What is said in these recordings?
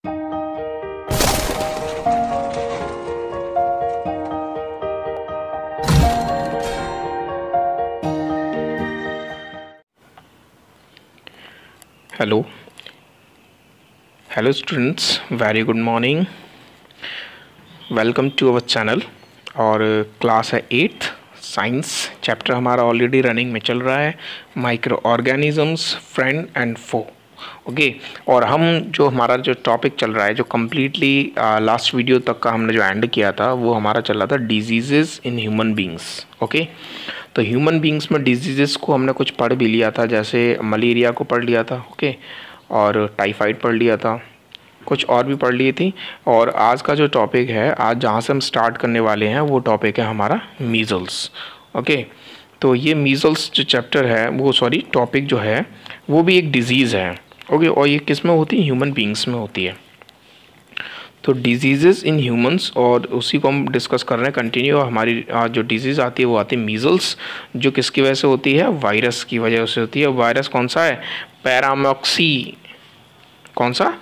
Hello students, very good morning. Welcome to our channel. और class है 8th science. Chapter हमारा already running में चल रहा है, microorganisms friend and foe. Okay, और हम जो हमारा जो टॉपिक चल रहा है, जो कम्प्लीटली लास्ट वीडियो तक का हमने जो एंड किया था, वो हमारा चल रहा था diseases in human beings. Okay, तो ह्यूमन बींग्स में डिजीज़ेस को हमने कुछ पढ़ भी लिया था, जैसे मलेरिया को पढ़ लिया था। ओके, और टाइफाइड पढ़ लिया था, कुछ और भी पढ़ लिए थी। और आज का जो टॉपिक है, आज जहाँ से हम स्टार्ट करने वाले हैं, वो टॉपिक है हमारा मीज़ल्स। ओके, तो ये मीज़ल्स जो चैप्टर है, वो टॉपिक जो है, वो भी एक डिज़ीज़ है। ओके, और ये किस में होती है? ह्यूमन बींग्स में होती है। तो डिजीज़ेस इन ह्यूमंस, और उसी को हम डिस्कस कर रहे हैं कंटिन्यू। हमारी जो डिजीज़ आती है वो आती है मीज़ल्स, जो किसकी वजह से होती है? वायरस की वजह से होती है। वायरस कौन सा है? पैरामॉक्सी। कौन सा?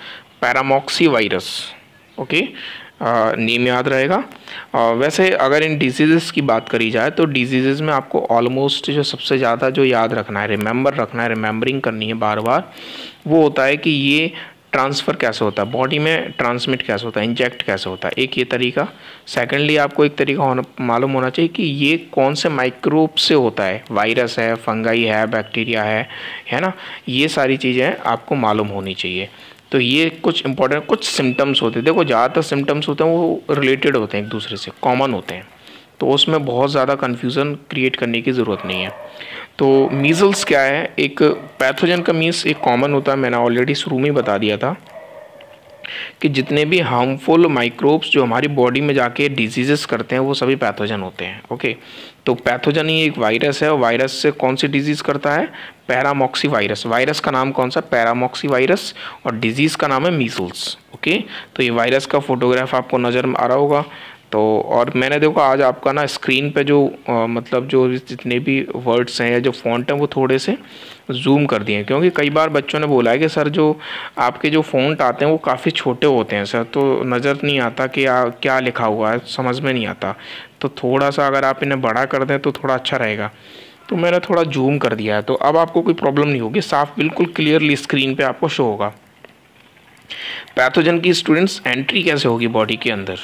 पैरामॉक्सी वायरस। ओके, नेम याद रहेगा। वैसे अगर इन डिजीज़ेस की बात करी जाए, तो डिजीज़ेस में आपको ऑलमोस्ट जो सबसे ज़्यादा जो याद रखना है, रिमेंबरिंग करनी है बार बार, वो होता है कि ये ट्रांसफ़र कैसे होता है, बॉडी में ट्रांसमिट कैसे होता है, इंजेक्ट कैसे होता है। एक ये तरीका। सेकेंडली, आपको एक तरीका मालूम होना चाहिए कि ये कौन से माइक्रोब से होता है। वायरस है, फंगाई है, बैक्टीरिया है ना। ये सारी चीज़ें आपको मालूम होनी चाहिए। तो ये कुछ इंपॉर्टेंट कुछ सिम्टम्स होते हैं। देखो, ज़्यादातर सिम्टम्स होते हैं वो रिलेटेड होते हैं, एक दूसरे से कॉमन होते हैं, तो उसमें बहुत ज़्यादा कन्फ्यूज़न क्रिएट करने की ज़रूरत नहीं है। तो मीज़ल्स क्या है? एक पैथोजन का मीन्स एक कॉमन होता है। मैंने ऑलरेडी शुरू में ही बता दिया था कि जितने भी हार्मफुल माइक्रोब्स जो हमारी बॉडी में जाके डिजीज़ेस करते हैं, वो सभी पैथोजन होते हैं। ओके, तो पैथोजन ही एक वायरस है, और वायरस से कौन सी डिजीज़ करता है? पैरामॉक्सी वायरस। वायरस का नाम कौन सा? पैरामॉक्सी वायरस, और डिजीज़ का नाम है मीज़ल्स। ओके, तो ये वायरस का फोटोग्राफ आपको नज़र में आ रहा होगा। तो और मैंने देखो आज आपका ना स्क्रीन पे जो मतलब जो जितने भी वर्ड्स हैं या जो फ़ॉन्ट हैं, वो थोड़े से जूम कर दिए हैं, क्योंकि कई बार बच्चों ने बोला है कि सर जो आपके जो फ़ॉन्ट आते हैं वो काफ़ी छोटे होते हैं सर, तो नज़र नहीं आता कि क्या लिखा हुआ है, समझ में नहीं आता। तो थोड़ा सा अगर आप इन्हें बड़ा कर दें तो थोड़ा अच्छा रहेगा। तो मैंने थोड़ा जूम कर दिया है, तो अब आपको कोई प्रॉब्लम नहीं होगी, साफ बिल्कुल क्लियरली स्क्रीन पर आपको शो होगा। पैथोजन की स्टूडेंट्स एंट्री कैसे होगी बॉडी के अंदर?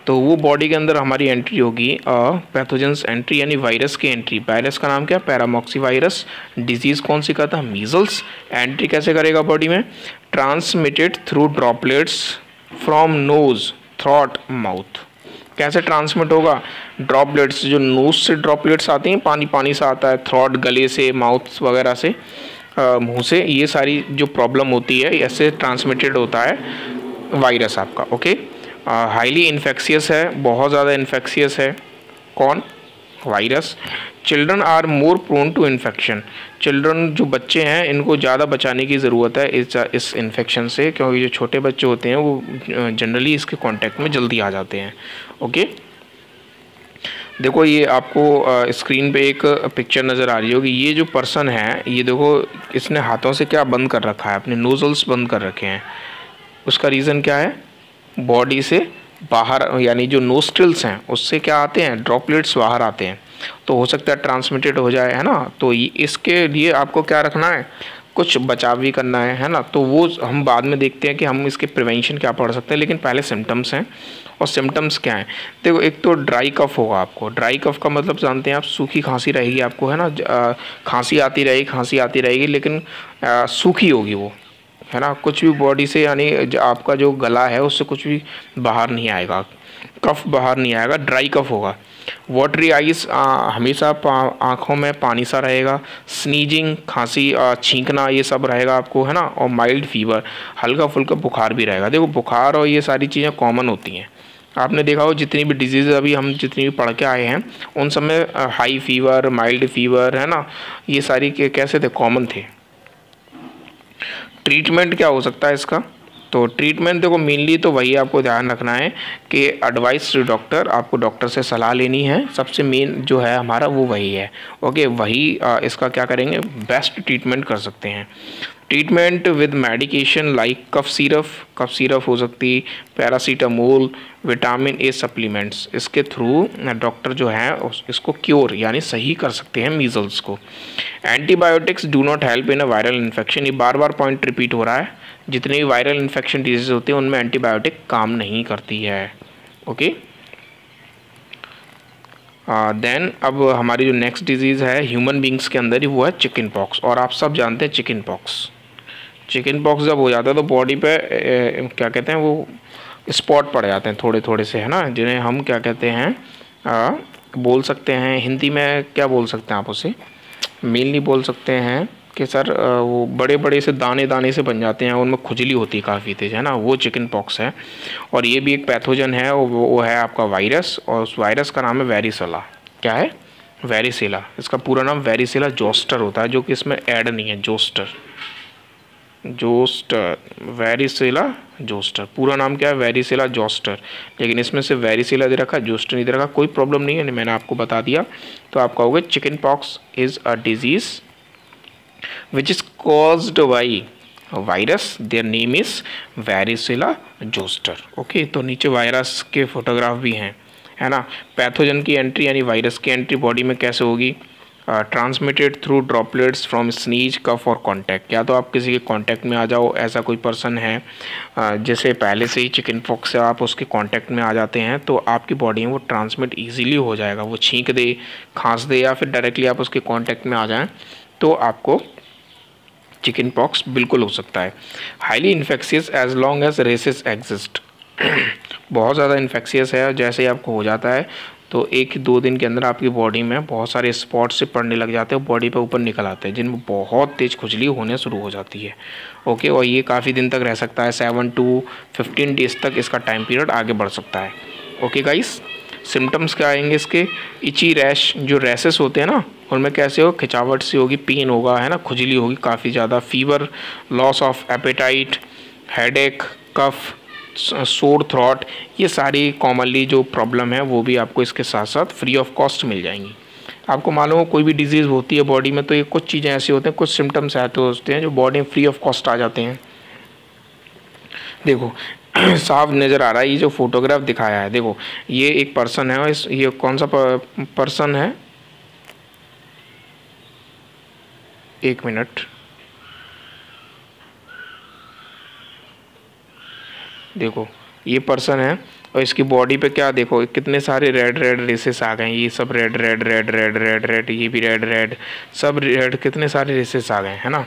तो वो बॉडी के अंदर हमारी एंट्री होगी पैथोजेंस एंट्री, यानी वायरस की एंट्री। वायरस का नाम क्या? पैरामॉक्सी वायरस। डिजीज़ कौन सी का था? मीज़ल्स। एंट्री कैसे करेगा बॉडी में? Transmitted through droplets from knows, throat, mouth. कैसे ट्रांसमिट होगा? ड्रॉपलेट्स, जो नोज से ड्रॉपलेट्स आती हैं, पानी पानी सा आता है, थ्रॉट गले से, माउथ वगैरह से, मुँह से, ये सारी जो प्रॉब्लम होती है, ऐसे ट्रांसमिटेड होता है वायरस आपका। ओके, हाईली इन्फेक्शियस है, बहुत ज़्यादा इन्फेक्शियस है। कौन? Virus. Children are more prone to infection. Children जो बच्चे हैं, इनको ज़्यादा बचाने की ज़रूरत है इस इन्फेक्शन से, क्योंकि जो छोटे बच्चे होते हैं वो जनरली इसके कांटेक्ट में जल्दी आ जाते हैं। ओके, देखो ये आपको स्क्रीन पे एक पिक्चर नज़र आ रही होगी। ये जो पर्सन है, ये देखो, इसने हाथों से क्या बंद कर रखा है? अपने नोजल्स बंद कर रखे हैं। उसका रीज़न क्या है? बॉडी से बाहर, यानी जो नोस्ट्रिल्स हैं उससे क्या आते हैं? ड्रॉपलेट्स बाहर आते हैं, तो हो सकता है ट्रांसमिटेड हो जाए, है ना। तो इसके लिए आपको क्या रखना है? कुछ बचाव भी करना है ना। तो वो हम बाद में देखते हैं कि हम इसके प्रिवेंशन क्या पढ़ सकते हैं, लेकिन पहले सिम्टम्स हैं। और सिम्टम्स क्या हैं? देखो, एक तो ड्राई कफ होगा आपको। ड्राई कफ का मतलब जानते हैं आप? सूखी खांसी रहेगी आपको, है ना। खांसी आती रहेगी, लेकिन सूखी होगी वो, है ना। कुछ भी बॉडी से, यानी आपका जो गला है उससे कुछ भी बाहर नहीं आएगा, कफ बाहर नहीं आएगा, ड्राई कफ होगा। वाटरी आइज, हमेशा आँखों में पानी सा रहेगा। स्नीजिंग, खांसी, छींकना, ये सब रहेगा आपको, है ना। और माइल्ड फीवर, हल्का फुल्का बुखार भी रहेगा। देखो, बुखार और ये सारी चीज़ें कॉमन होती हैं। आपने देखा हो जितनी भी डिजीज़ अभी हम जितनी भी पढ़ के आए हैं, उन सब में हाई फीवर, माइल्ड फीवर, है ना, ये सारी कैसे थे? कॉमन थे। ट्रीटमेंट क्या हो सकता है इसका? तो ट्रीटमेंट देखो, मेनली तो वही आपको ध्यान रखना है कि एडवाइस टू डॉक्टर, आपको डॉक्टर से सलाह लेनी है। सबसे मेन जो है हमारा वो वही है। ओके, वही इसका क्या करेंगे? बेस्ट ट्रीटमेंट कर सकते हैं। Treatment with medication like cough syrup हो सकती, पैरासीटामोल, विटामिन ए सप्लीमेंट्स, इसके थ्रू डॉक्टर जो है इसको क्योर यानी सही कर सकते हैं मीजल्स को। Antibiotics do not help in a viral infection, ये बार बार पॉइंट रिपीट हो रहा है, जितनी भी वायरल इन्फेक्शन डिजीज होती है उनमें एंटीबायोटिक काम नहीं करती है। ओके, देन अब हमारी जो नेक्स्ट डिजीज़ है ह्यूमन बींग्स के अंदर ही, वो है चिकन पॉक्स। और आप सब जानते हैं चिकन पॉक्स जब हो जाता है तो बॉडी पे क्या कहते हैं वो स्पॉट पड़ जाते हैं थोड़े थोड़े से, है ना, जिन्हें हम क्या कहते हैं बोल सकते हैं हिंदी में क्या बोल सकते हैं आप उसे, मेनली बोल सकते हैं कि सर वो बड़े बड़े से दाने दाने से बन जाते हैं, उनमें खुजली होती है काफ़ी तेज़, है ना, वो चिकन पॉक्स है। और ये भी एक पैथोजन है, वो है आपका वायरस, और उस वायरस का नाम है वेरिसेला। क्या है? वेरिसेला। इसका पूरा नाम वेरिसेला जोस्टर होता है, जो कि इसमें ऐड नहीं है, जोस्टर, वेरिसेला जोस्टर, पूरा नाम क्या है? वेरिसेला जोस्टर, लेकिन इसमें से वेरिसेला दे रखा, जोस्टर नहीं दे रखा, कोई प्रॉब्लम नहीं है, मैंने आपको बता दिया। तो आप कहोगे chicken pox is a disease which is caused by virus, their name is varicella zoster। Okay, तो नीचे वायरस के फोटोग्राफ भी हैं, है ना। पैथोजन की एंट्री यानी वायरस की एंट्री बॉडी में कैसे होगी? Transmitted through droplets from sneeze, cough और कॉन्टैक्ट। या तो आप किसी के कॉन्टैक्ट में आ जाओ, ऐसा कोई पर्सन है जैसे पहले से ही चिकन पॉक्स से आप उसके कॉन्टैक्ट में आ जाते हैं, तो आपकी बॉडी में वो ट्रांसमिट ईजीली हो जाएगा। वो छींक दे, खांस दे, या फिर डायरेक्टली आप उसके कॉन्टैक्ट में आ जाएं तो आपको चिकन पॉक्स बिल्कुल हो सकता है। Highly infectious as long as races exist, बहुत ज़्यादा इन्फेक्शियस है, जैसे ही आपको हो जाता है तो 1-2 दिन के अंदर आपकी बॉडी में बहुत सारे स्पॉट से पड़ने लग जाते हैं, बॉडी पे ऊपर निकल आते हैं, जिनमें बहुत तेज़ खुजली होने शुरू हो जाती है। ओके, और ये काफ़ी दिन तक रह सकता है, 7 to 15 डेज तक इसका टाइम पीरियड आगे बढ़ सकता है। ओके गाइस, सिम्टम्स क्या आएंगे इसके? इची रैश, जो रैसेस होते हैं ना उनमें कैसे हो? खिंचावट सी होगी, पेन होगा, है ना, खुजली होगी काफ़ी ज़्यादा, fever, loss of appetite, headache, cough, sore throat, ये सारी कॉमनली जो प्रॉब्लम है वो भी आपको इसके साथ साथ फ्री ऑफ कॉस्ट मिल जाएंगी। आपको मालूम हो कोई भी डिजीज़ होती है बॉडी में तो ये कुछ चीज़ें ऐसी होती हैं, कुछ सिम्टम्स ऐसे होते हैं जो बॉडी में फ्री ऑफ कॉस्ट आ जाते हैं। देखो साफ नज़र आ रहा है, ये जो फोटोग्राफ दिखाया है, देखो ये एक पर्सन है, ये कौन सा पर्सन है? एक मिनट, देखो ये पर्सन है और इसकी बॉडी पे क्या देखो, कितने सारे रेड रेड रेसेस आ गए हैं, ये सब red red red red red red, ये भी रेड रेड, सब रेड, कितने सारे रेसेस आ गए हैं ना।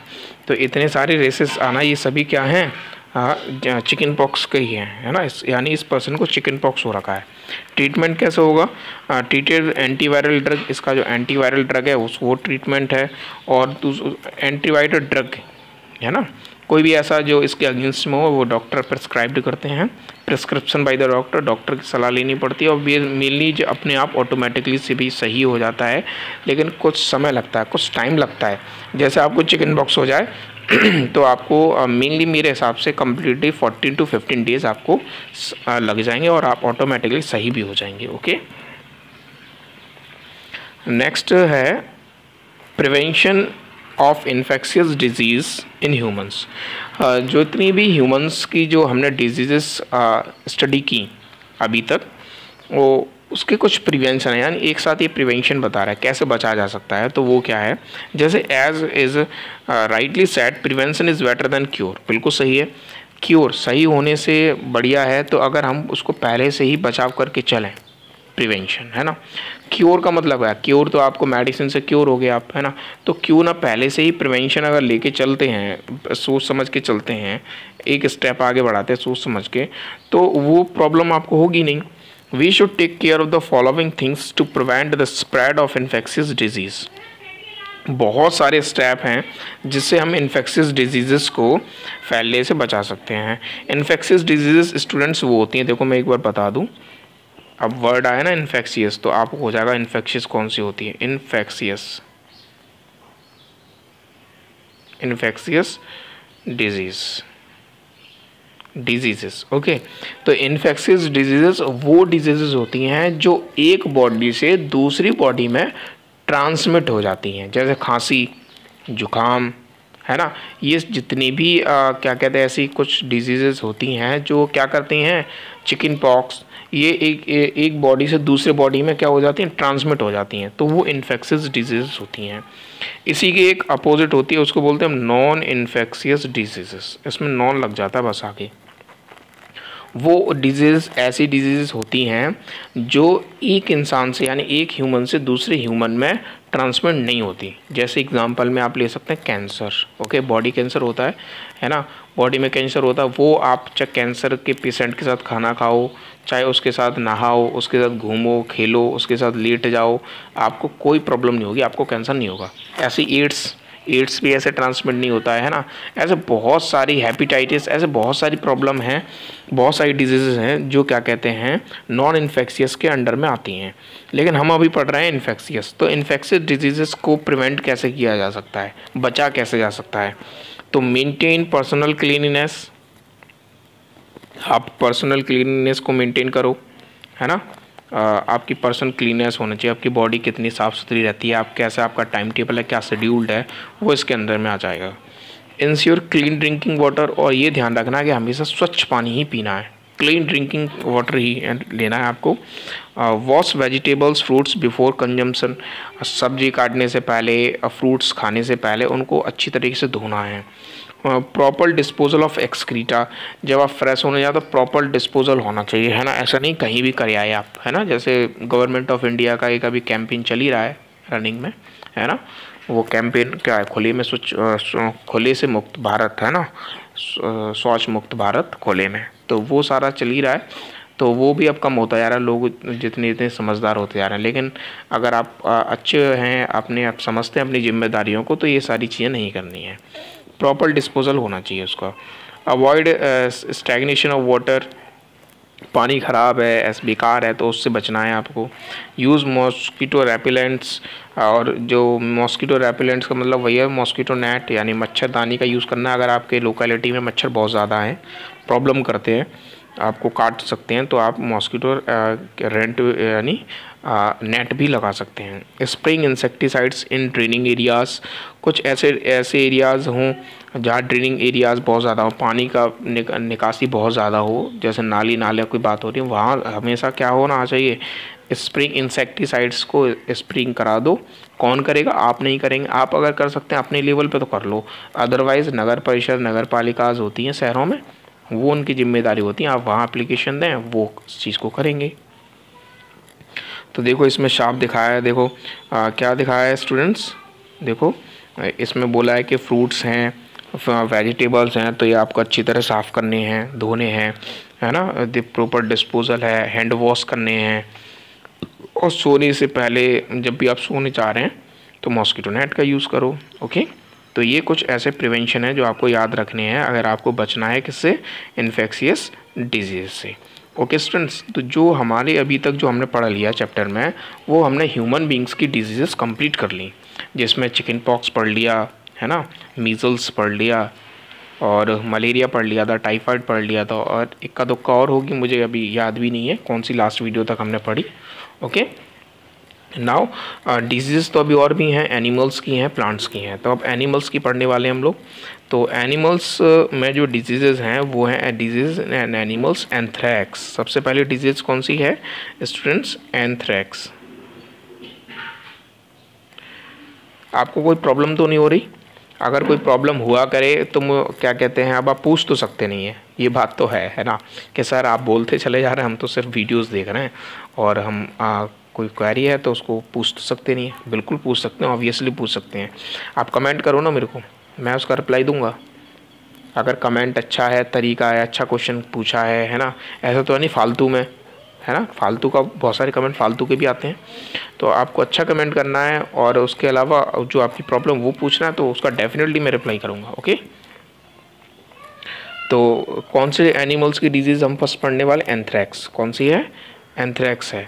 तो इतने सारे रेसेस आना, ये सभी क्या हैं? चिकन पॉक्स के ही हैं, है ना, यानी इस पर्सन को चिकन पॉक्स हो रखा है। ट्रीटमेंट कैसे होगा? ट्रीटेड एंटीवायरल ड्रग, इसका जो एंटीवायरल ड्रग है वो ट्रीटमेंट है, और एंटीवायरल ड्रग है ना, कोई भी ऐसा जो इसके अगेंस्ट में हो वो डॉक्टर प्रिस्क्राइब्ड करते हैं, prescription by the doctor, doctor की सलाह लेनी पड़ती है, और मेनली जो अपने आप ऑटोमेटिकली से भी सही हो जाता है, लेकिन कुछ समय लगता है, कुछ टाइम लगता है। जैसे आपको चिकन पॉक्स हो जाए तो आपको मेनली मेरे हिसाब से कम्प्लीटली 14 to 15 डेज आपको लग जाएंगे और आप ऑटोमेटिकली सही भी हो जाएंगे। ओके, नेक्स्ट है prevention of infectious disease in humans. जो इतनी भी ह्यूमंस की जो हमने डिजीज़ स्टडी की अभी तक, वो उसके कुछ प्रिवेंशन है, यानी एक साथ ये प्रिवेंशन बता रहा है कैसे बचा जा सकता है। तो वो क्या है? जैसे as is rightly said, prevention is better than cure, बिल्कुल सही है, क्योर सही होने से बढ़िया है। तो अगर हम उसको पहले से ही बचाव करके चलें, प्रिवेंशन, है ना। क्योर का मतलब है, क्योर तो आपको मेडिसिन से क्योर हो गया आप, है ना, तो क्यों ना पहले से ही प्रिवेंशन अगर लेके चलते हैं, सोच समझ के चलते हैं, एक स्टेप आगे बढ़ाते हैं सोच समझ के, तो वो प्रॉब्लम आपको होगी नहीं। We should take care of the following things to prevent the spread of infectious disease. बहुत सारे स्टेप हैं जिससे हम इन्फेक्शियस डिजीज़ को फैलने से बचा सकते हैं। इन्फेक्शियस डिजीज़ स्टूडेंट्स वो होती हैं, देखो मैं एक बार बता दूं, अब वर्ड आया ना इन्फेक्शियस, तो आपको हो जाएगा इन्फेक्शियस कौन सी होती है? Infectious disease. ओके, तो इन्फेक्शियस डिजीज़ वो डिजीज़ होती हैं जो एक बॉडी से दूसरी बॉडी में ट्रांसमिट हो जाती हैं, जैसे खांसी, जुकाम, है ना। ये जितनी भी क्या कहते हैं ऐसी कुछ डिजीज़ेस होती हैं जो क्या करती हैं, चिकन पॉक्स, ये एक बॉडी से दूसरे बॉडी में क्या हो जाती हैं, ट्रांसमिट हो जाती हैं, तो वो इन्फेक्शियस डिजीज़ होती हैं। इसी की एक अपोजिट होती है, उसको बोलते हैं हम नॉन इन्फेक्शियस डिजीज़ेस। इसमें नॉन लग जाता है बस आगे। वो डिजीज़ ऐसी डिजीज़ होती हैं जो एक इंसान से यानी एक ह्यूमन से दूसरे ह्यूमन में ट्रांसमिट नहीं होती। जैसे एग्जांपल में आप ले सकते हैं कैंसर। ओके, बॉडी कैंसर होता है ना, बॉडी में कैंसर होता है। वो आप चाहे कैंसर के पेशेंट के साथ खाना खाओ, चाहे उसके साथ नहाओ, उसके साथ घूमो खेलो, उसके साथ लेट जाओ, आपको कोई प्रॉब्लम नहीं होगी, आपको कैंसर नहीं होगा। ऐसे एड्स भी ऐसे ट्रांसमिट नहीं होता है ना। ऐसे बहुत सारी हेपेटाइटिस, ऐसे बहुत सारी प्रॉब्लम हैं, बहुत सारी डिजीज़ हैं जो क्या कहते हैं नॉन इन्फेक्शियस के अंडर में आती हैं। लेकिन हम अभी पढ़ रहे हैं इन्फेक्शियस। तो इन्फेक्शियस डिजीज़ को प्रिवेंट कैसे किया जा सकता है, बचा कैसे जा सकता है? तो मेंटेन पर्सनल क्लीनिनेस, आप पर्सनल क्लीनिनेस को मेंटेन करो, है ना। आपकी पर्सनल क्लीननेस होना चाहिए, आपकी बॉडी कितनी साफ़ सुथरी रहती है, आप कैसा, आपका टाइम टेबल है, क्या शेड्यूल्ड है, वो इसके अंदर में आ जाएगा। इंश्योर क्लीन ड्रिंकिंग वाटर, और ये ध्यान रखना है कि हमेशा स्वच्छ पानी ही पीना है, क्लीन ड्रिंकिंग वाटर ही लेना है आपको। Wash vegetables fruits before consumption, सब्जी काटने से पहले, फ्रूट्स खाने से पहले उनको अच्छी तरीके से धोना है। प्रॉपर डिस्पोजल ऑफ एक्सक्रीटा, जब आप फ्रेश होने जाओ तो प्रॉपर डिस्पोजल होना चाहिए, है ना। ऐसा नहीं कहीं भी कर आए आप, है ना। जैसे गवर्नमेंट ऑफ इंडिया का एक अभी कैंपेन चल ही रहा है रनिंग में, है ना। वो कैंपेन क्या है, खुले से मुक्त भारत, है ना, शौच मुक्त भारत खुले में, तो वो सारा चल ही रहा है। तो वो भी अब कम होता जा रहा है, लोग जितने जितने समझदार होते जा रहे हैं। लेकिन अगर आप अच्छे हैं, आप समझते हैं अपनी जिम्मेदारियों को, तो ये सारी चीज़ें नहीं करनी है। प्रॉपर डिस्पोजल होना चाहिए उसका। अवॉइड स्टैग्नेशन ऑफ वाटर, पानी ख़राब है, ऐसा बेकार है, तो उससे बचना है आपको। यूज़ मॉस्किटो रेपेलेंट्स, और जो मॉस्किटो रेपेलेंट्स का मतलब वही है मॉस्किटो नेट, यानी मच्छरदानी का यूज़ करना। अगर आपके लोकेलिटी में मच्छर बहुत ज़्यादा हैं, प्रॉब्लम करते हैं, आपको काट सकते हैं, तो आप मॉस्किटो रेंट यानी नेट भी लगा सकते हैं। स्प्रेइंग इंसेक्टिसाइड्स इन ड्रेनिंग एरियाज़, कुछ ऐसे एरियाज़ हों जहाँ ड्रेनिंग एरियाज़ बहुत ज़्यादा हो, पानी का निकासी बहुत ज़्यादा हो, जैसे नाले की बात हो रही है, वहाँ हमेशा क्या होना चाहिए, स्प्रेइंग इंसेक्टिसाइड्स को स्प्रेइंग करा दो। कौन करेगा, आप नहीं करेंगे। आप अगर कर सकते हैं अपने लेवल पे तो कर लो, अदरवाइज़ नगर परिषद, नगर पालिकाज होती हैं शहरों में, वो उनकी जिम्मेदारी होती है, आप वहाँ एप्लीकेशन दें, वो इस चीज़ को करेंगे। तो देखो इसमें शार्प दिखाया है, देखो क्या दिखाया है स्टूडेंट्स, देखो इसमें बोला है कि फ्रूट्स हैं, वेजिटेबल्स हैं, तो ये आपको अच्छी तरह साफ़ करने हैं, धोने हैं, है ना। प्रॉपर डिस्पोजल है, हैंड वॉश करने हैं, और सोने से पहले जब भी आप सोने चाह रहे हैं तो मॉस्किटो नेट का यूज़ करो। ओके, तो ये कुछ ऐसे प्रिवेंशन है जो आपको याद रखने हैं अगर आपको बचना है किससे, इन्फेक्शियस डिजीज़ से। ओके स्टूडेंट्स, तो जो हमारे अभी तक जो हमने पढ़ लिया चैप्टर में, वो हमने ह्यूमन बींग्स की डिजीज़ कंप्लीट कर ली, जिसमें चिकन पॉक्स पढ़ लिया, है ना, मीज़ल्स पढ़ लिया, और मलेरिया पढ़ लिया था, टाइफाइड पढ़ लिया था, और इक्का दुक्का और होगी, मुझे अभी याद भी नहीं है कौन सी लास्ट वीडियो तक हमने पढ़ी। ओके, नाउ डिजीज़ तो अभी और भी हैं, एनिमल्स की हैं, प्लांट्स की हैं, तो अब एनिमल्स की पढ़ने वाले हम लोग। तो एनिमल्स में जो डिजीज़ हैं वो हैं डिजीज़ एंड एनिमल्स, एंथ्रैक्स। सबसे पहले डिजीज़ कौन सी है स्टूडेंट्स, एंथ्रैक्स। आपको कोई प्रॉब्लम तो नहीं हो रही? अगर कोई प्रॉब्लम हुआ करे तो क्या कहते हैं, अब आप पूछ तो सकते नहीं हैं, ये बात तो है ना, कि सर आप बोलते चले जा रहे हैं, हम तो सिर्फ वीडियोस देख रहे हैं, और हम कोई क्वेरी है तो उसको पूछ तो सकते नहीं है। बिल्कुल पूछ सकते हैं, ऑब्वियसली पूछ सकते हैं। आप कमेंट करो ना मेरे को, मैं उसका रिप्लाई दूंगा। अगर कमेंट अच्छा है, तरीका है, अच्छा क्वेश्चन पूछा है ना, ऐसा तो नहीं फालतू में, है ना, फालतू का बहुत सारे कमेंट फालतू के भी आते हैं। तो आपको अच्छा कमेंट करना है, और उसके अलावा जो आपकी प्रॉब्लम वो पूछना है, तो उसका डेफिनेटली मैं रिप्लाई करूँगा। ओके, तो कौन से एनिमल्स की डिजीज़ हम फर्स्ट पढ़ने वाले, एंथ्रैक्स। कौन सी है, एंथ्रैक्स है।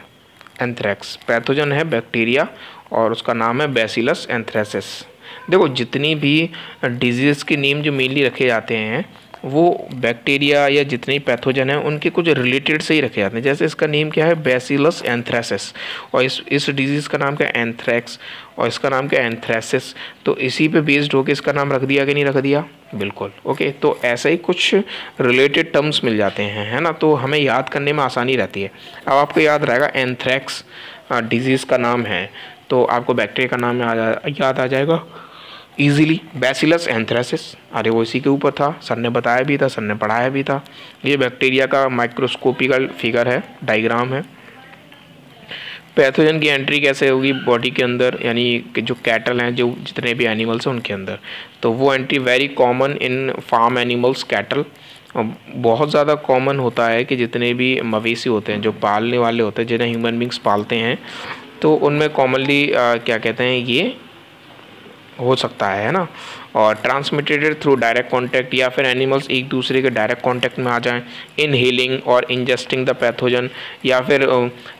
एंथ्रैक्स पैथोजन है बैक्टीरिया, और उसका नाम है बैसिलस एंथ्रेसिस। देखो जितनी भी डिजीज़ के नेम जो मेनली रखे जाते हैं, वो बैक्टीरिया या जितने पैथोजन हैं उनके कुछ रिलेटेड से ही रखे जाते हैं। जैसे इसका नेम क्या है, बैसिलस एंथ्रेसिस, और इस डिजीज़ का नाम क्या है, एंथ्रैक्स, और इसका नाम क्या है, एंथ्रेसिस। तो इसी पे बेस्ड होकर इसका नाम रख दिया कि नहीं रख दिया, बिल्कुल। ओके, तो ऐसे ही कुछ रिलेटेड टर्म्स मिल जाते हैं, है ना, तो हमें याद करने में आसानी रहती है। अब आपको याद रहेगा एंथ्रैक्स डिजीज़ का नाम है, तो आपको बैक्टीरिया का नाम याद आ जाएगा इजीली, बैसिलस एंथ्रेसिस। अरे वो इसी के ऊपर था, सर ने बताया भी था, सर ने पढ़ाया भी था। ये बैक्टीरिया का माइक्रोस्कोपिकल फिगर है, डायग्राम है। पैथोजन की एंट्री कैसे होगी बॉडी के अंदर, यानी कि जो कैटल हैं, जो जितने भी एनिमल्स हैं उनके अंदर, तो वो entry very common in farm animals, cattle. बहुत ज़्यादा कॉमन होता है कि जितने भी मवेशी होते हैं, जो पालने वाले होते हैं, जिन्हें ह्यूमन बींग्स पालते हैं, तो उनमें कॉमनली क्या कहते हैं, ये हो सकता है ना। और ट्रांसमिटेड थ्रू डायरेक्ट कांटेक्ट, या फिर एनिमल्स एक दूसरे के डायरेक्ट कांटेक्ट में आ जाएं, इनहेलिंग और इंजेस्टिंग द पैथोजन, या फिर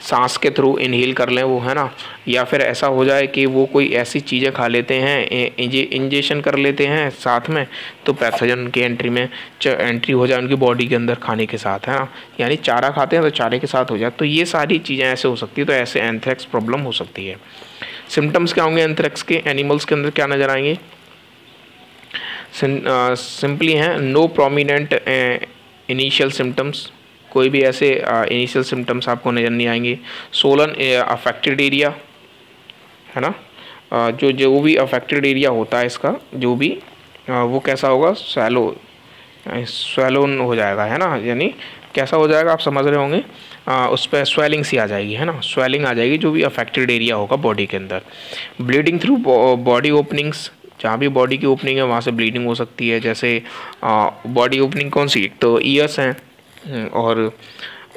सांस के थ्रू इनहेल कर लें वो, है ना, या फिर ऐसा हो जाए कि वो कोई ऐसी चीज़ें खा लेते हैं, इंजेक्शन कर लेते हैं साथ में, तो पैथोजन की एंट्री में एंट्री हो जाए उनकी बॉडी के अंदर खाने के साथ, है ना, यानी चारा खाते हैं तो चारे के साथ हो जाए। तो ये सारी चीज़ें ऐसे हो सकती है, तो ऐसे एंथ्रैक्स प्रॉब्लम हो सकती है। सिम्टम्स क्या होंगे एंथ्रैक्स के, एनिमल्स के अंदर क्या नज़र आएंगे, सिंपली हैं, नो प्रोमिनेंट इनिशियल सिम्टम्स, कोई भी ऐसे इनिशियल सिम्टम्स आपको नज़र नहीं आएंगे। सोलन अफेक्टेड एरिया, है ना, जो भी अफेक्टेड एरिया होता है इसका, जो भी वो कैसा होगा, स्वैलोन हो जाएगा, है ना, यानी कैसा हो जाएगा आप समझ रहे होंगे, उस पर स्वेलिंग सी आ जाएगी, है ना, स्वेलिंग आ जाएगी जो भी अफेक्टेड एरिया होगा बॉडी के अंदर। ब्लीडिंग थ्रू बॉडी ओपनिंग्स, जहाँ भी बॉडी की ओपनिंग है वहाँ से ब्लीडिंग हो सकती है। जैसे बॉडी ओपनिंग कौन सी, तो ईयर्स हैं और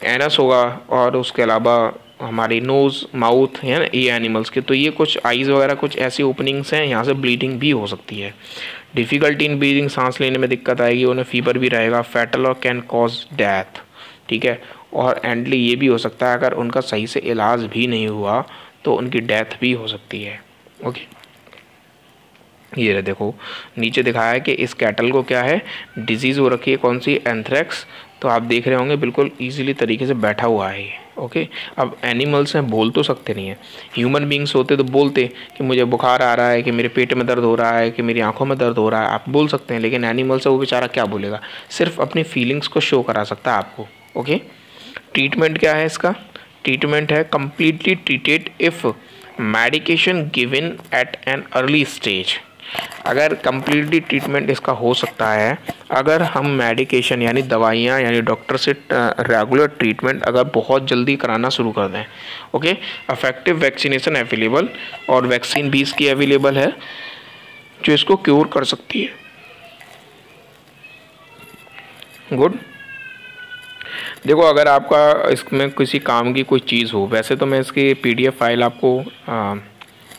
एनस होगा, और उसके अलावा हमारी नोज़, माउथ, है ना, ये एनिमल्स के, तो ये कुछ आइज़ वगैरह कुछ ऐसी ओपनिंग्स हैं, यहाँ से ब्लीडिंग भी हो सकती है। डिफ़िकल्टी इन ब्रीदिंग, सांस लेने में दिक्कत आएगी, उन्हें फीवर भी रहेगा, फैटल और कैन कॉज डेथ, ठीक है। और एंडली ये भी हो सकता है अगर उनका सही से इलाज भी नहीं हुआ तो उनकी डेथ भी हो सकती है। ओके, ये रहे देखो नीचे दिखाया है कि इस कैटल को क्या है, डिजीज़ हो रखी है, कौन सी, एंथ्रैक्स। तो आप देख रहे होंगे बिल्कुल इजीली तरीके से बैठा हुआ है ये। ओके, अब एनिमल्स हैं, बोल तो सकते नहीं है, ह्यूमन बींग्स होते तो बोलते कि मुझे बुखार आ रहा है, कि मेरे पेट में दर्द हो रहा है, कि मेरी आंखों में दर्द हो रहा है, आप बोल सकते हैं। लेकिन एनिमल्स है, वो बेचारा क्या बोलेगा, सिर्फ अपनी फीलिंग्स को शो करा सकता है आपको। ओके, ट्रीटमेंट क्या है इसका, ट्रीटमेंट है completely treated if medication given at an early stage. अगर कम्प्लीटली ट्रीटमेंट इसका हो सकता है अगर हम मेडिकेशन यानी दवाइयाँ यानी डॉक्टर से रेगुलर ट्रीटमेंट अगर बहुत जल्दी कराना शुरू कर दें। ओके, इफेक्टिव वैक्सीनेशन अवेलेबल, और वैक्सीन भी इसकी अवेलेबल है जो इसको क्योर कर सकती है। गुड, देखो अगर आपका इसमें किसी काम की कोई चीज़ हो, वैसे तो मैं इसकी PDF फाइल आपको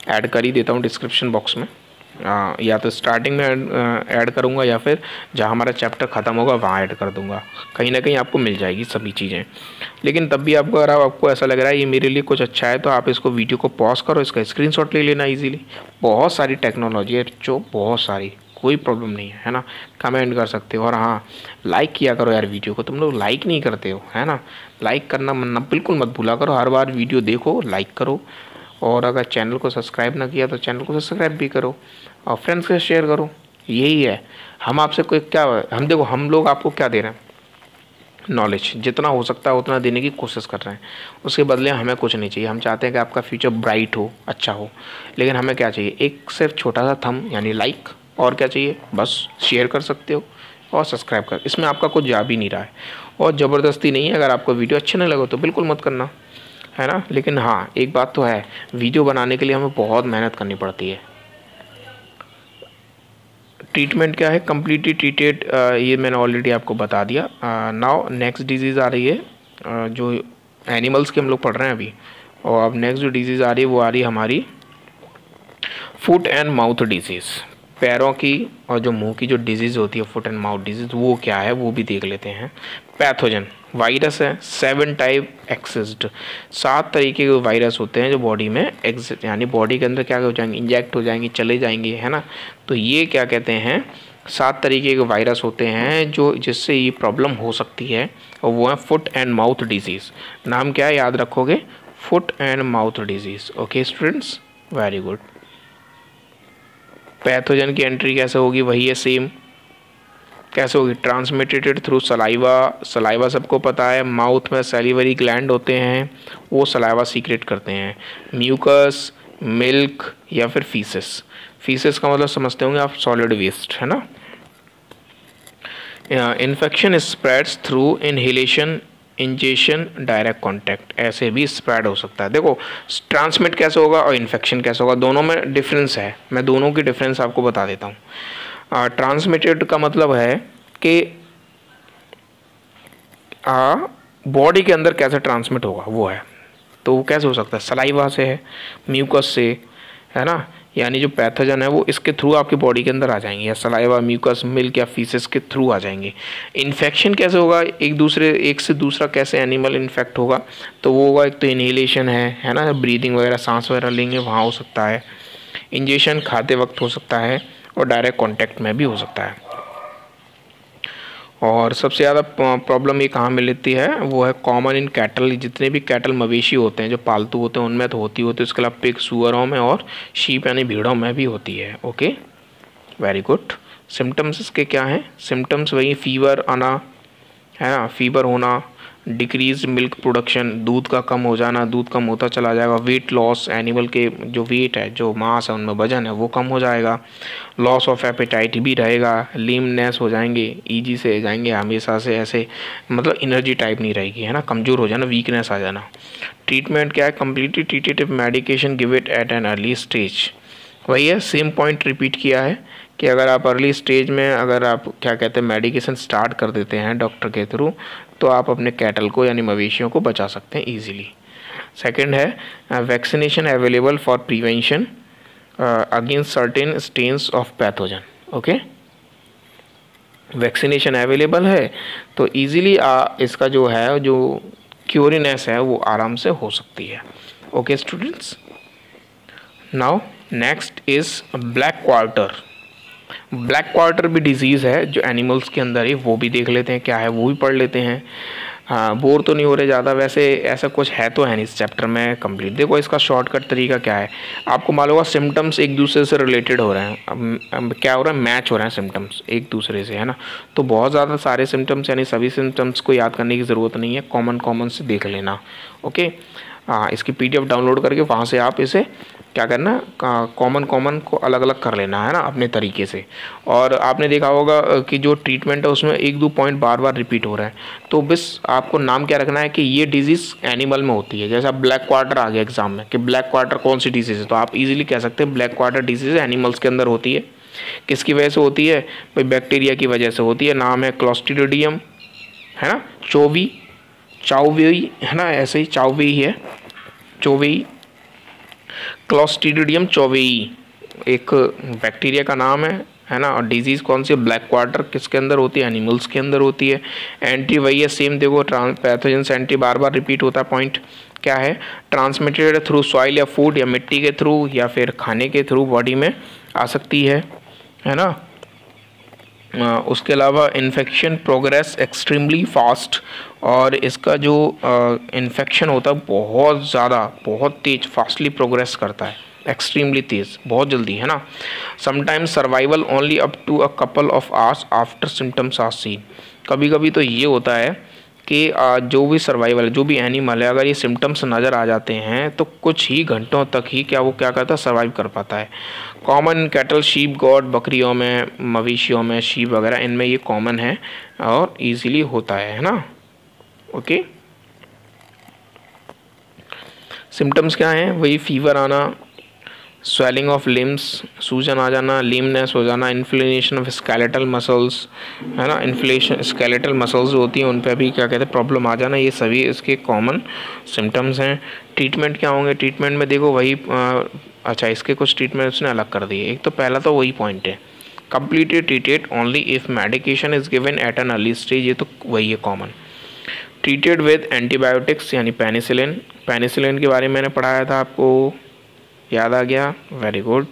ऐड कर ही देता हूँ डिस्क्रिप्शन बॉक्स में, या तो स्टार्टिंग में ऐड करूँगा या फिर जहाँ हमारा चैप्टर ख़त्म होगा वहाँ ऐड कर दूँगा, कहीं ना कहीं आपको मिल जाएगी सभी चीज़ें। लेकिन तब भी आपको अगर आपको ऐसा लग रहा है ये मेरे लिए कुछ अच्छा है, तो आप इसको वीडियो को पॉज करो, इसका स्क्रीनशॉट ले लेना इजीली। बहुत सारी टेक्नोलॉजी है जो बहुत सारी, कोई प्रॉब्लम नहीं है ना, कमेंट कर सकते हो। और हाँ, लाइक किया करो यार वीडियो को, तुम लोग लाइक नहीं करते हो, है ना, लाइक करना मत बिल्कुल मत भूला करो, हर बार वीडियो देखो लाइक करो। और अगर चैनल को सब्सक्राइब ना किया तो चैनल को सब्सक्राइब भी करो और फ्रेंड्स के शेयर करो। यही है, हम आपसे कोई क्या, हम देखो हम लोग आपको क्या दे रहे हैं, नॉलेज, जितना हो सकता है उतना देने की कोशिश कर रहे हैं, उसके बदले हमें कुछ नहीं चाहिए। हम चाहते हैं कि आपका फ्यूचर ब्राइट हो, अच्छा हो, लेकिन हमें क्या चाहिए, एक सिर्फ छोटा सा थंब यानी लाइक, और क्या चाहिए, बस शेयर कर सकते हो और सब्सक्राइब कर, इसमें आपका कुछ जा भी नहीं रहा है और ज़बरदस्ती नहीं है। अगर आपको वीडियो अच्छे नहीं लगे तो बिल्कुल मत करना, है ना। लेकिन हाँ, एक बात तो है, वीडियो बनाने के लिए हमें बहुत मेहनत करनी पड़ती है। ट्रीटमेंट क्या है, कम्प्लीटली ट्रीटेड, ये मैंने ऑलरेडी आपको बता दिया। नाउ नेक्स्ट डिजीज़ आ रही है, जो एनिमल्स के हम लोग पढ़ रहे हैं अभी, और अब नेक्स्ट जो डिजीज़ आ रही है वो आ रही है हमारी फुट एंड माउथ डिजीज़, पैरों की और जो मुंह की जो डिजीज़ होती है, फुट एंड माउथ डिजीज़, वो क्या है वो भी देख लेते हैं। पैथोजन वायरस है, 7 टाइप एक्सिस्ट, 7 तरीके के वायरस होते हैं जो बॉडी में एग्जिस्ट यानी बॉडी के अंदर क्या हो जाएंगे, इंजेक्ट हो जाएंगे, चले जाएंगे, है ना। तो ये क्या कहते हैं, 7 तरीके के वायरस होते हैं जो जिससे ये प्रॉब्लम हो सकती है, और वो है फुट एंड माउथ डिजीज़। नाम क्या है याद रखोगे, foot and mouth disease. Okay students, very good. Pathogen की एंट्री कैसे होगी, वही है सेम। कैसे होगी, ट्रांसमिटेड थ्रू सलाइवा। सलाइवा सबको पता है, माउथ में सैलिवरी ग्लैंड होते हैं, वो सलाइवा सीक्रेट करते हैं। म्यूकस, मिल्क या फिर फीसेस। फीसेस का मतलब समझते होंगे आप, सॉलिड वेस्ट, है ना। Infection spreads through inhalation, injection, direct contact, ऐसे भी स्प्रेड हो सकता है। देखो ट्रांसमिट कैसे होगा और इन्फेक्शन कैसे होगा, दोनों में डिफरेंस है। मैं दोनों की डिफरेंस आपको बता देता हूँ। ट्रांसमिटेड का मतलब है कि बॉडी के अंदर कैसे ट्रांसमिट होगा, वो है। तो वो कैसे हो सकता है, सलाइवा से है, म्यूकस से, है ना। यानी जो पैथोजन है वो इसके थ्रू आपकी बॉडी के अंदर आ जाएंगे, या सलाइवा, म्यूकस, मिल्क या फीसेस के थ्रू आ जाएंगे। इन्फेक्शन कैसे होगा, एक से दूसरा कैसे एनिमल इन्फेक्ट होगा, तो वो होगा एक तो इनहेलेशन है ना, ब्रीदिंग वगैरह, सांस वगैरह लेंगे वहाँ हो सकता है। इंजेक्शन खाते वक्त हो सकता है, और डायरेक्ट कॉन्टैक्ट में भी हो सकता है। और सबसे ज़्यादा प्रॉब्लम ये कहाँ मिलती है, वो है कॉमन इन कैटल। जितने भी कैटल मवेशी होते हैं जो पालतू होते हैं उनमें तो होती है, इसके अलावा पिग, सुअरों में और शीप यानी भीड़ों में भी होती है। Okay, very good. सिम्टम्स इसके क्या हैं, सिम्टम्स वही फीवर आना, है ना, फीवर होना, डिक्रीज मिल्क प्रोडक्शन, दूध का कम हो जाना, दूध कम होता चला जाएगा। वेट लॉस, एनिमल के जो वेट है, जो मांस है, उनमें वजन है वो कम हो जाएगा। लॉस ऑफ एपेटाइट भी रहेगा। लीमनेस हो जाएंगे, ईजी से जाएंगे हमेशा से, ऐसे मतलब एनर्जी टाइप नहीं रहेगी, है ना, कमज़ोर हो जाना, वीकनेस आ जाना। ट्रीटमेंट क्या है, कम्प्लीटली ट्रीटेटिव medication, give it at an early stage. वही है, सेम पॉइंट रिपीट किया है कि अगर आप अर्ली स्टेज में अगर आप क्या कहते हैं मेडिकेशन स्टार्ट कर देते हैं डॉक्टर के थ्रू, तो आप अपने कैटल को यानी मवेशियों को बचा सकते हैं ईजिली। सेकंड है vaccination available for prevention against certain strains of pathogen. Okay, vaccination available है तो ईजिली इसका जो है जो क्यूरिनेस है वो आराम से हो सकती है। Okay students, now next is black quarter. Black quarter भी डिजीज़ है जो एनिमल्स के अंदर है, वो भी देख लेते हैं क्या है, वो भी पढ़ लेते हैं। हाँ, बोर तो नहीं हो रहे ज़्यादा, वैसे ऐसा कुछ है तो है नहीं इस चैप्टर में कंप्लीट। देखो इसका शॉर्टकट तरीका क्या है, आपको मालूम होगा सिम्टम्स एक दूसरे से रिलेटेड हो रहे हैं। अब क्या हो रहा है, मैच हो रहे हैं सिम्टम्स एक दूसरे से, है ना। तो बहुत ज़्यादा सारे सिम्टम्स यानी सभी सिम्टम्स को याद करने की ज़रूरत नहीं है, कॉमन से देख लेना। ओके, इसकी PDF डाउनलोड करके वहाँ से आप इसे क्या करना, कॉमन को अलग अलग कर लेना, है ना, अपने तरीके से। और आपने देखा होगा कि जो ट्रीटमेंट है उसमें 1-2 पॉइंट बार बार रिपीट हो रहे हैं, तो बस आपको नाम क्या रखना है कि ये डिजीज़ एनिमल में होती है। जैसे अब ब्लैक क्वार्टर आ गया एग्जाम में कि ब्लैक क्वार्टर कौन सी डिजीज़ है, तो आप इजीली कह सकते हैं ब्लैक क्वार्टर डिजीज़ एनिमल्स के अंदर होती है। किसकी वजह से होती है भाई, बैक्टीरिया की वजह से होती है। नाम है क्लोस्ट्रीडियम, है ना, चाउवेई, है ना, ऐसे ही चाउवेई है, चौवेई, क्लोस्ट्रीडियम चौवेई एक बैक्टीरिया का नाम है ना। और डिजीज़ कौन सी है, ब्लैक क्वार्टर, किसके अंदर होती है, एनिमल्स के अंदर होती है। एंट्री वही है सेम, देखो पैथोजन से एंट्री बार बार रिपीट होता है। पॉइंट क्या है, ट्रांसमिटेड थ्रू सॉइल या फूड या मिट्टी के थ्रू या फिर खाने के थ्रू बॉडी में आ सकती है ना। उसके अलावा इन्फेक्शन प्रोग्रेस एक्सट्रीमली फास्ट, और इसका जो इन्फेक्शन होता है बहुत ज़्यादा, बहुत तेज, फास्टली प्रोग्रेस करता है, एक्सट्रीमली तेज़, बहुत जल्दी, है ना। Sometimes survival only up to a couple of hours after symptoms are seen. कभी कभी तो ये होता है कि जो भी सर्वाइवल, जो भी एनिमल है, अगर ये सिम्टम्स नज़र आ जाते हैं तो कुछ ही घंटों तक ही क्या करता है, सर्वाइव कर पाता है। कॉमन कैटल, शीप, गॉड, बकरियों में, मवेशियों में, शीप वगैरह, इनमें ये कॉमन है और इजीली होता है ना। ओके, सिम्टम्स क्या हैं, वही फीवर आना, स्वेलिंग ऑफ लिम्स, सूजन आ जाना, लीमनेस हो जाना, इन्फ्लेमेशन ऑफ स्केलेटल मसल्स, है ना, इन्फ्लेशन स्केलेटल मसल्स होती हैं उन पर भी क्या कहते हैं प्रॉब्लम आ जाना, ये सभी इसके कॉमन सिम्टम्स हैं। ट्रीटमेंट क्या होंगे, ट्रीटमेंट में देखो वही अच्छा इसके कुछ ट्रीटमेंट उसने अलग कर दिए। एक तो पहला तो वही पॉइंट है, completely treated only if medication is given at an early stage, ये तो वही है कॉमन। ट्रीटेड विद एंटीबायोटिक्स यानी पेनिसिलिन के बारे में मैंने पढ़ाया था, आपको याद आ गया, very good.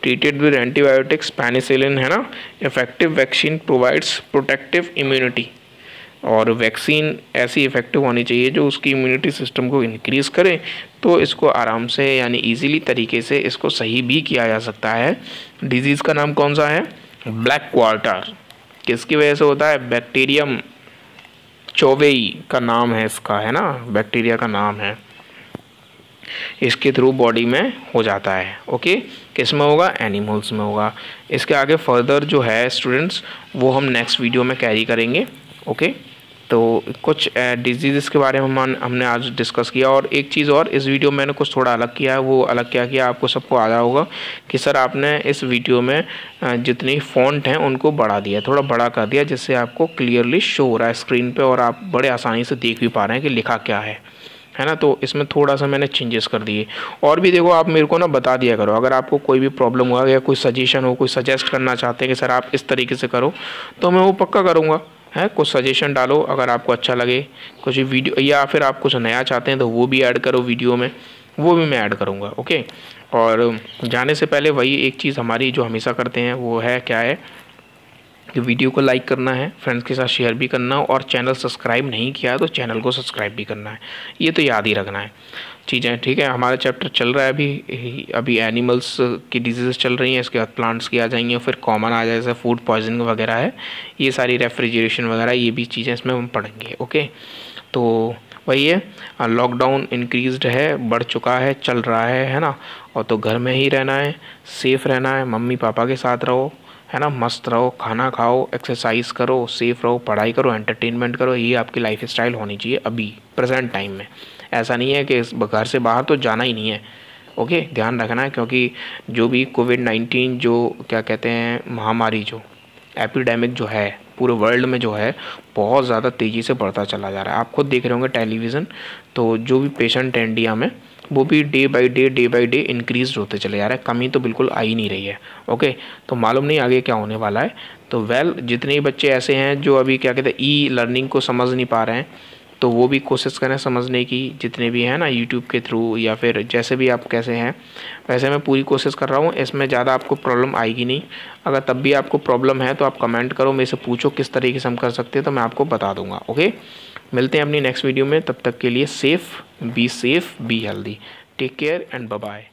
Treated with antibiotics, penicillin, है ना। Effective vaccine provides protective immunity, और वैक्सीन ऐसी इफ़ेक्टिव होनी चाहिए जो उसकी इम्यूनिटी सिस्टम को इंक्रीज़ करे, तो इसको आराम से यानी इजीली तरीके से इसको सही भी किया जा सकता है। डिजीज़ का नाम कौन सा है? Black quarter. किसकी वजह से होता है? बैक्टीरियम चौबेई का नाम है इसका, है ना, बैक्टीरिया का नाम है। इसके थ्रू बॉडी में हो जाता है। ओके, किस में होगा? एनिमल्स में होगा। इसके आगे फर्दर जो है स्टूडेंट्स वो हम नेक्स्ट वीडियो में कैरी करेंगे। ओके, तो कुछ डिजीज़ के बारे में हमने आज डिस्कस किया। और एक चीज़ और, इस वीडियो में मैंने कुछ थोड़ा अलग किया है। वो अलग क्या किया आपको सबको आ रहा होगा कि सर आपने इस वीडियो में जितनी फ़ॉन्ट हैं उनको बढ़ा दिया, थोड़ा बड़ा कर दिया, जिससे आपको क्लियरली शो हो रहा है स्क्रीन पे और आप बड़े आसानी से देख भी पा रहे हैं कि लिखा क्या है ना। तो इसमें थोड़ा सा मैंने चेंजेस कर दिए। और भी देखो, आप मेरे को ना बता दिया करो अगर आपको कोई भी प्रॉब्लम हुआ या कोई सजेशन हो, कोई सजेस्ट करना चाहते हैं कि सर आप इस तरीके से करो, तो मैं वो पक्का करूँगा। है, कुछ सजेशन डालो अगर आपको अच्छा लगे, कुछ वीडियो, या फिर आप कुछ नया चाहते हैं तो वो भी ऐड करो वीडियो में, वो भी मैं ऐड करूँगा। ओके, और जाने से पहले वही एक चीज़ हमारी जो हमेशा करते हैं वो है, क्या है कि वीडियो को लाइक करना है, फ्रेंड्स के साथ शेयर भी करना, और चैनल सब्सक्राइब नहीं किया है तो चैनल को सब्सक्राइब भी करना है। ये तो याद ही रखना है चीज़ें, ठीक है। हमारा चैप्टर चल रहा है अभी एनिमल्स की डिजीज़ चल रही हैं, इसके बाद प्लांट्स की आ जाएंगी, फिर कॉमन आ जाए जैसे फूड पॉइजनिंग वगैरह है, ये सारी रेफ्रिजरेशन वगैरह, ये भी चीज़ें इसमें हम पढ़ेंगे। ओके, तो वही है, लॉकडाउन इंक्रीज्ड है, बढ़ चुका है, चल रहा है ना। और तो घर में ही रहना है, सेफ़ रहना है, मम्मी पापा के साथ रहो, है ना, मस्त रहो, खाना खाओ, एक्सरसाइज करो, सेफ रहो, पढ़ाई करो, एंटरटेनमेंट करो। ये आपकी लाइफ स्टाइल होनी चाहिए अभी प्रेजेंट टाइम में। ऐसा नहीं है कि घर से बाहर तो जाना ही नहीं है। ओके, ध्यान रखना है, क्योंकि जो भी कोविड-19 जो क्या कहते हैं महामारी, जो एपिडेमिक जो है पूरे वर्ल्ड में जो है बहुत ज़्यादा तेज़ी से बढ़ता चला जा रहा है। आप खुद देख रहे होंगे टेलीविज़न, तो जो भी पेशेंट है इंडिया में वो भी डे बाय डे इंक्रीज होते चले जा रहे हैं, कमी तो बिल्कुल आ ही नहीं रही है। ओके, तो मालूम नहीं आगे क्या होने वाला है। तो जितने ही बच्चे ऐसे हैं जो अभी क्या कहते हैं ई लर्निंग को समझ नहीं पा रहे हैं, तो वो भी कोशिश करें समझने की, जितने भी हैं ना यूट्यूब के थ्रू या फिर जैसे भी आप कैसे हैं, वैसे मैं पूरी कोशिश कर रहा हूँ। इसमें ज़्यादा आपको प्रॉब्लम आएगी नहीं। अगर तब भी आपको प्रॉब्लम है तो आप कमेंट करो, मेरे से पूछो किस तरीके से हम कर सकते हैं, तो मैं आपको बता दूँगा। ओके, मिलते हैं अपनी नेक्स्ट वीडियो में, तब तक के लिए be safe, be healthy, take care and bye bye.